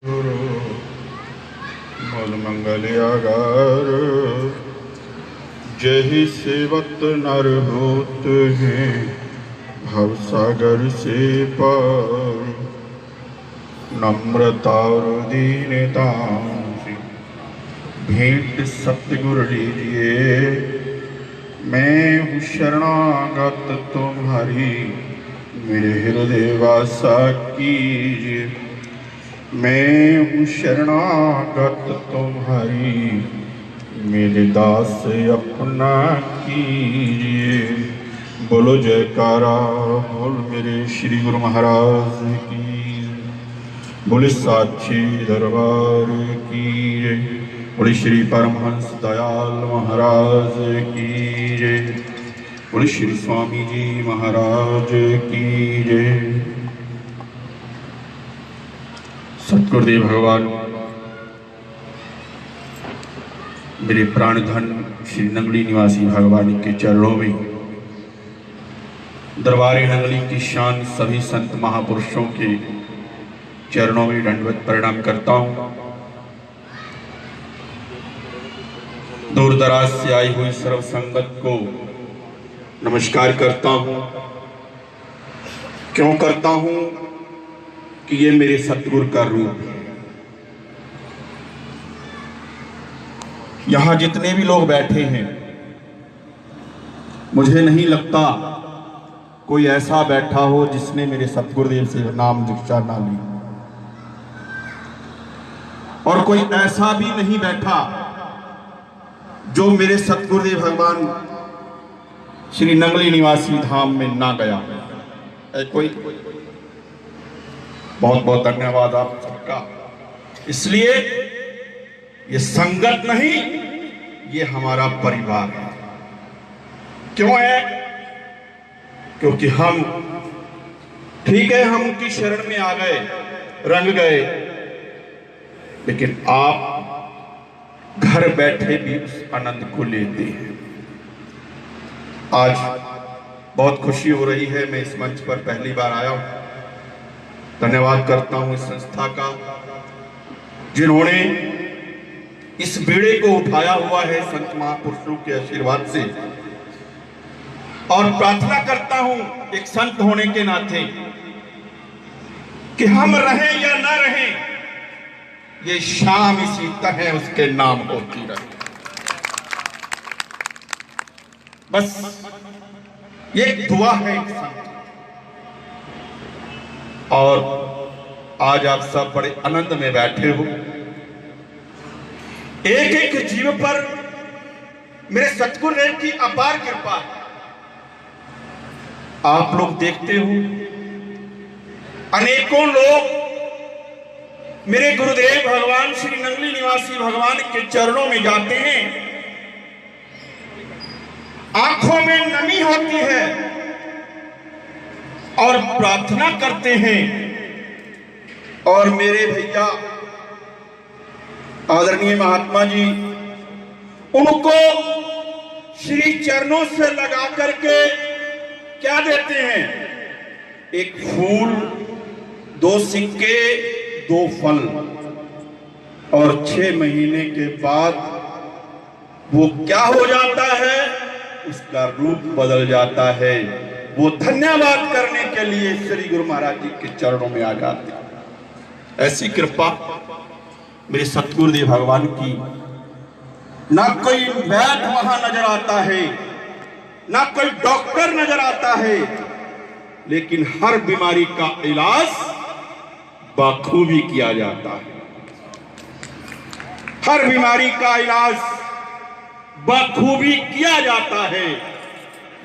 गुरु मूल मंगल आगार जही सेवत नर होत हैं भव सागर से पार। नम्रता और दीनता से भेंट सतगुरु लीजिए। मैं हूँ शरणागत तुम्हारी मेरे हृदय वासा कीजिए। मैं हूँ शरणागत तुम्हारी मेरे दास अपना कीजिए। बोलो जयकारा बोल मेरे श्री गुरु महाराज की, बोले साक्षी दरबार की जय। बोले श्री परमहंस दयाल महाराज की जय। बोले श्री स्वामी जी महाराज की जय। सतगुरुदेव भगवान मेरे प्राणधन श्री नंगली निवासी भगवान के चरणों में दरबारे नंगली की शान सभी संत महापुरुषों के चरणों में दंडवत प्रणाम करता हूं। दूर दराज से आई हुई सर्व संगत को नमस्कार करता हूं। क्यों करता हूं कि ये मेरे सतगुरु का रूप है। यहां जितने भी लोग बैठे हैं, मुझे नहीं लगता कोई ऐसा बैठा हो जिसने मेरे सतगुरुदेव से नाम दीक्षा ना ली, और कोई ऐसा भी नहीं बैठा जो मेरे सतगुरुदेव भगवान श्री नंगली निवासी धाम में ना गया। कोई बहुत बहुत धन्यवाद आप सबका। इसलिए ये संगत नहीं, ये हमारा परिवार है। क्यों है? क्योंकि हम ठीक है, हम उनकी शरण में आ गए, रंग गए, लेकिन आप घर बैठे भी उस आनंद को लेते हैं। आज बहुत खुशी हो रही है, मैं इस मंच पर पहली बार आया हूं। धन्यवाद करता हूं इस संस्था का जिन्होंने इस बीड़े को उठाया हुआ है संत महापुरुषों के आशीर्वाद से। और प्रार्थना करता हूं एक संत होने के नाते कि हम रहें या ना रहें, ये शाम इसी तरह उसके नाम होती रहे। बस ये एक दुआ है एक संत। और आज आप सब बड़े आनंद में बैठे हो। एक एक जीव पर मेरे सतगुरुदेव की अपार कृपा है। आप लोग देखते हो, अनेकों लोग मेरे गुरुदेव भगवान श्री नंगली निवासी भगवान के चरणों में जाते हैं, आंखों में नमी होती है और प्रार्थना करते हैं। और मेरे भैया आदरणीय महात्मा जी उनको श्री चरणों से लगा करके क्या देते हैं? एक फूल, 2 सिक्के, 2 फल, और 6 महीने के बाद वो क्या हो जाता है? उसका रूप बदल जाता है। वो धन्यवाद करने के लिए श्री गुरु महाराज जी के चरणों में आ जाते हैं। ऐसी कृपा मेरे सतगुरुदेव भगवान की। ना कोई वैद्य वहां नजर आता है, ना कोई डॉक्टर नजर आता है, लेकिन हर बीमारी का इलाज बखूबी किया जाता है। हर बीमारी का इलाज बखूबी किया जाता है,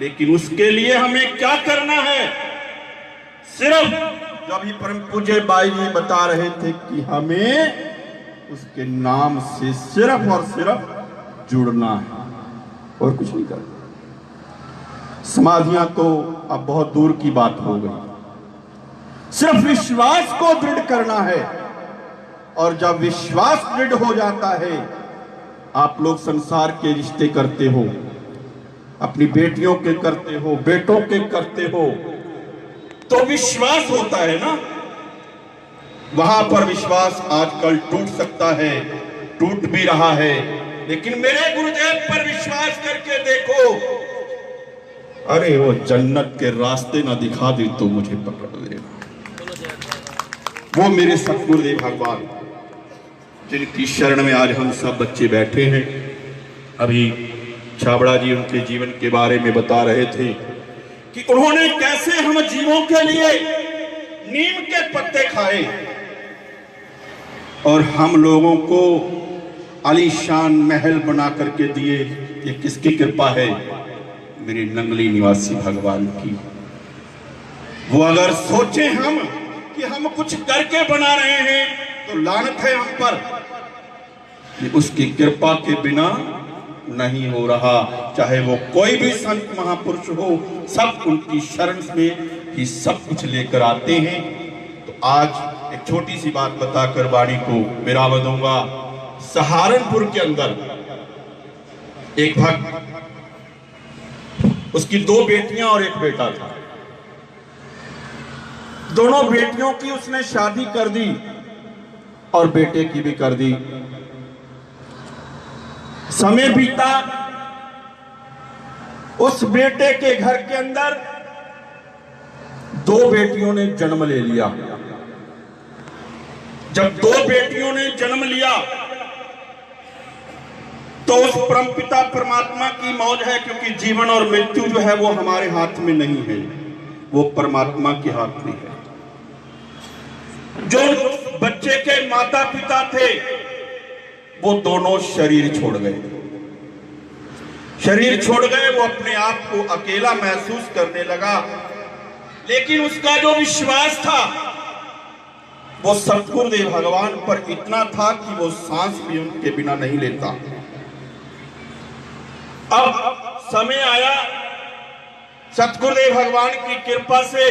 लेकिन उसके लिए हमें क्या करना है? सिर्फ जो अभी परम पूज्य बाई जी बता रहे थे कि हमें उसके नाम से सिर्फ और सिर्फ जुड़ना है, और कुछ नहीं करना। समाधियां तो अब बहुत दूर की बात हो गई। सिर्फ विश्वास को दृढ़ करना है, और जब विश्वास दृढ़ हो जाता है, आप लोग संसार के रिश्ते करते हो, अपनी बेटियों के करते हो, बेटों के करते हो, तो विश्वास होता है ना। वहां पर विश्वास आजकल टूट सकता है, टूट भी रहा है, लेकिन मेरे गुरुदेव पर विश्वास करके देखो। अरे वो जन्नत के रास्ते ना दिखा दे तो मुझे पकड़ लेना। वो मेरे सतगुरुदेव भगवान जिनकी शरण में आज हम सब बच्चे बैठे हैं। अभी छाबड़ा जी उनके जीवन के बारे में बता रहे थे कि उन्होंने कैसे हम जीवों के लिए नीम के पत्ते खाए और हम लोगों को आलीशान महल बना करके दिए। ये किसकी कृपा है? मेरे नंगली निवासी भगवान की। वो अगर सोचे हम कि हम कुछ करके बना रहे हैं तो लानत है हम पर। ये उसकी कृपा के बिना नहीं हो रहा। चाहे वो कोई भी संत महापुरुष हो, सब उनकी शरण में ही सब कुछ लेकर आते हैं। तो आज एक छोटी सी बात बताकर वाणी को विराम दूंगा। सहारनपुर के अंदर एक भक्त, उसकी 2 बेटियां और 1 बेटा था। दोनों बेटियों की उसने शादी कर दी और बेटे की भी कर दी। समय बीता, उस बेटे के घर के अंदर 2 बेटियों ने जन्म ले लिया। जब 2 बेटियों ने जन्म लिया तो उस परमपिता परमात्मा की मौज है, क्योंकि जीवन और मृत्यु जो है वो हमारे हाथ में नहीं है, वो परमात्मा के हाथ में है। जो बच्चे के माता पिता थे वो दोनों शरीर छोड़ गए। शरीर छोड़ गए, वो अपने आप को अकेला महसूस करने लगा। लेकिन उसका जो विश्वास था वो सतगुरुदेव भगवान पर इतना था कि वो सांस भी उनके बिना नहीं लेता। अब समय आया, सतगुरुदेव भगवान की कृपा से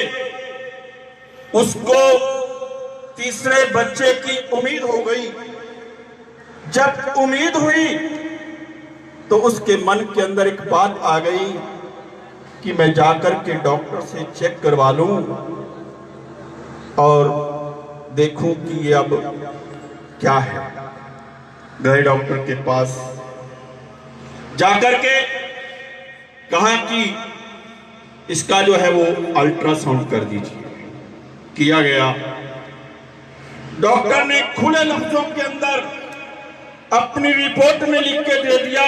उसको तीसरे बच्चे की उम्मीद हो गई। जब उम्मीद हुई तो उसके मन के अंदर एक बात आ गई कि मैं जाकर के डॉक्टर से चेक करवा लूं और देखूं कि ये अब क्या है। गए डॉक्टर के पास, जाकर के कहा कि इसका जो है वो अल्ट्रासाउंड कर दीजिए। किया गया। डॉक्टर ने खुले लफ्जों के अंदर अपनी रिपोर्ट में लिख के दे दिया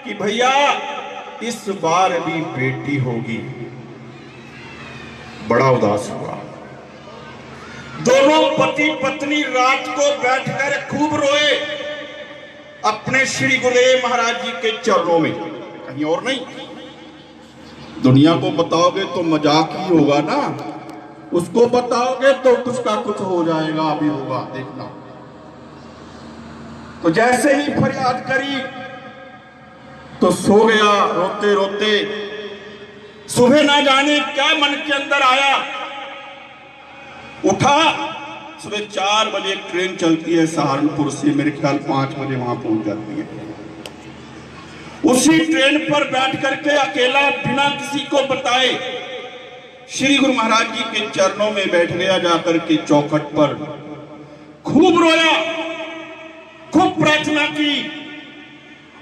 कि भैया इस बार भी बेटी होगी। बड़ा उदास हुआ। दोनों पति पत्नी रात को बैठकर खूब रोए अपने श्री गुरुदेव महाराज जी के चरणों में, कहीं और नहीं। दुनिया को बताओगे तो मजाक ही होगा ना, उसको बताओगे तो कुछ का कुछ हो जाएगा, अभी होगा देखना। तो जैसे ही फरियाद करी तो सो गया रोते रोते। सुबह ना जाने क्या मन के अंदर आया, उठा। सुबह 4 बजे ट्रेन चलती है सहारनपुर से, मेरे ख्याल 5 बजे वहां पहुंच जाती है। उसी ट्रेन पर बैठ करके अकेला बिना किसी को बताए श्री गुरु महाराज जी के चरणों में बैठ गया। जाकर के चौखट पर खूब रोया, खूब प्रार्थना की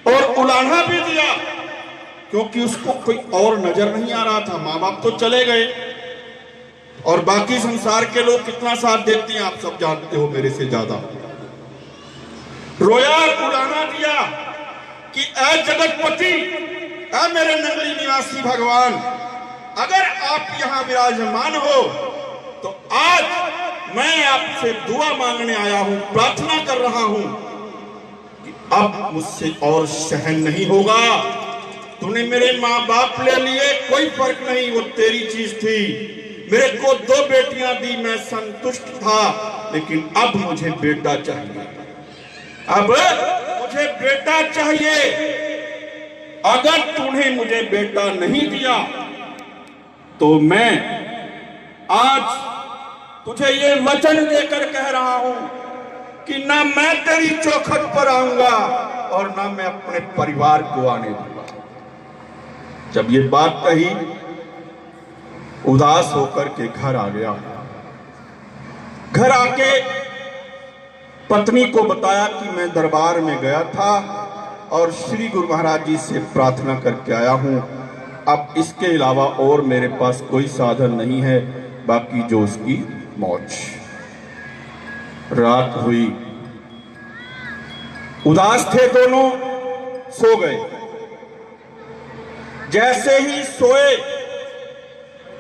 और उलाढ़ा भी दिया, क्योंकि उसको कोई और नजर नहीं आ रहा था। माँ बाप तो चले गए और बाकी संसार के लोग कितना साथ देते हैं आप सब जानते हो मेरे से ज्यादा। रोया और उलाढ़ा दिया कि ऐ जगतपति, ऐ मेरे नगरी निवासी भगवान, अगर आप यहां विराजमान हो तो आज मैं आपसे दुआ मांगने आया हूं, प्रार्थना कर रहा हूं कि अब मुझसे और सहन नहीं होगा। तूने मेरे माँ बाप ले लिए, कोई फर्क नहीं, वो तेरी चीज थी। मेरे को 2 बेटियां दी, मैं संतुष्ट था, लेकिन अब मुझे बेटा चाहिए। अब मुझे बेटा चाहिए। अगर तूने मुझे बेटा नहीं दिया तो मैं आज तुझे ये वचन देकर कह रहा हूं कि ना मैं तेरी चौखट पर आऊंगा और ना मैं अपने परिवार को आने दूंगा। जब ये बात कही, उदास होकर के घर आ गया। घर आके पत्नी को बताया कि मैं दरबार में गया था और श्री गुरु महाराज जी से प्रार्थना करके आया हूं। अब इसके अलावा और मेरे पास कोई साधन नहीं है, बाकी जो उसकी मौज। रात हुई, उदास थे दोनों, सो गए। जैसे ही सोए,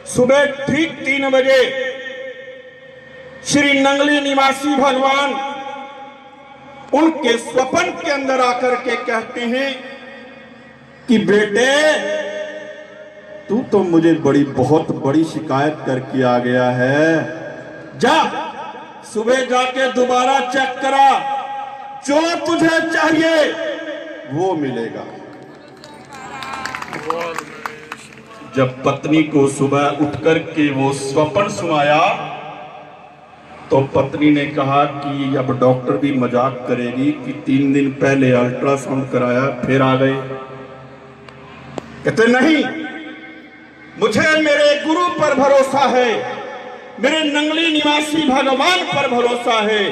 सुबह ठीक 3 बजे श्री नंगली निवासी भगवान उनके स्वप्न के अंदर आकर के कहते हैं कि बेटे, तू तो मुझे बहुत बड़ी शिकायत करके आ गया है। जा, सुबह जाके दोबारा चेक करा, जो तुझे चाहिए वो मिलेगा। जब पत्नी को सुबह उठकर के वो स्वप्न सुनाया तो पत्नी ने कहा कि अब डॉक्टर भी मजाक करेगी कि 3 दिन पहले अल्ट्रासाउंड कराया फिर आ गए। कहते नहीं, मुझे मेरे गुरु पर भरोसा है, मेरे नंगली निवासी भगवान पर भरोसा है,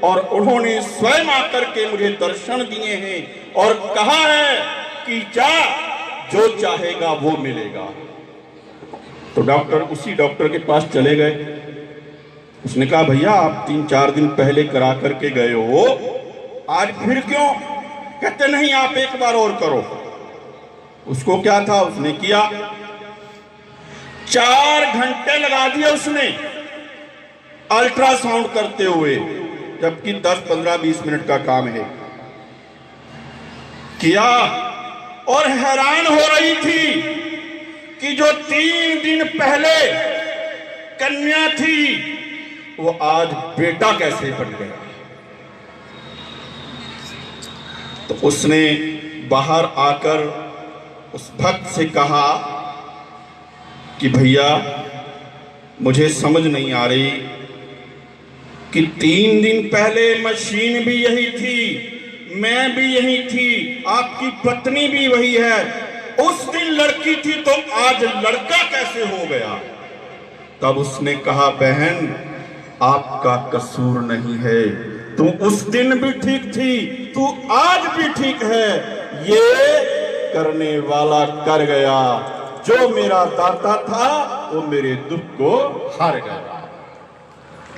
और उन्होंने स्वयं आकर के मुझे दर्शन दिए हैं और कहा है कि जा, जो चाहेगा वो मिलेगा। तो डॉक्टर, उसी डॉक्टर के पास चले गए। उसने कहा, भैया आप 3-4 दिन पहले करा करके गए हो, आज फिर क्यों? कहते नहीं, आप एक बार और करो। उसको क्या था, उसने किया। 4 घंटे लगा दिए उसने अल्ट्रासाउंड करते हुए, जबकि 10, 15, 20 मिनट का काम है। किया और हैरान हो रही थी कि जो 3 दिन पहले कन्या थी वो आज बेटा कैसे बन गया। तो उसने बाहर आकर उस भक्त से कहा कि भैया, मुझे समझ नहीं आ रही कि 3 दिन पहले मशीन भी यही थी, मैं भी यही थी, आपकी पत्नी भी वही है, उस दिन लड़की थी तो आज लड़का कैसे हो गया। तब उसने कहा, बहन आपका कसूर नहीं है, तू उस दिन भी ठीक थी, तू आज भी ठीक है, ये करने वाला कर गया, जो मेरा दाता था वो मेरे दुख को हार गया।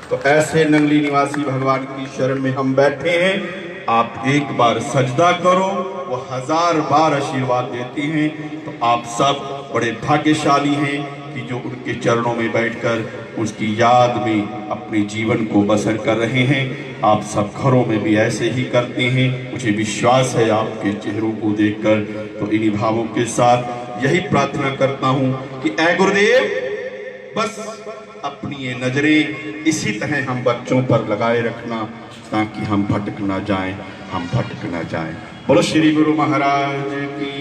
तो ऐसे नंगली निवासी भगवान की शरण में हम बैठे हैं। आप एक बार सजदा करो, वो 1000 बार आशीर्वाद देती हैं। तो आप सब बड़े भाग्यशाली हैं कि जो उनके चरणों में बैठकर उसकी याद में अपने जीवन को बसर कर रहे हैं। आप सब घरों में भी ऐसे ही करते हैं, मुझे विश्वास है आपके चेहरों को देखकर। तो इन्हीं भावों के साथ यही प्रार्थना करता हूं कि ऐ गुरुदेव, बस अपनी ये नजरें इसी तरह हम बच्चों पर लगाए रखना, ताकि हम भटक ना जाएं, हम भटक ना जाएं। बोलो श्री गुरु महाराज की।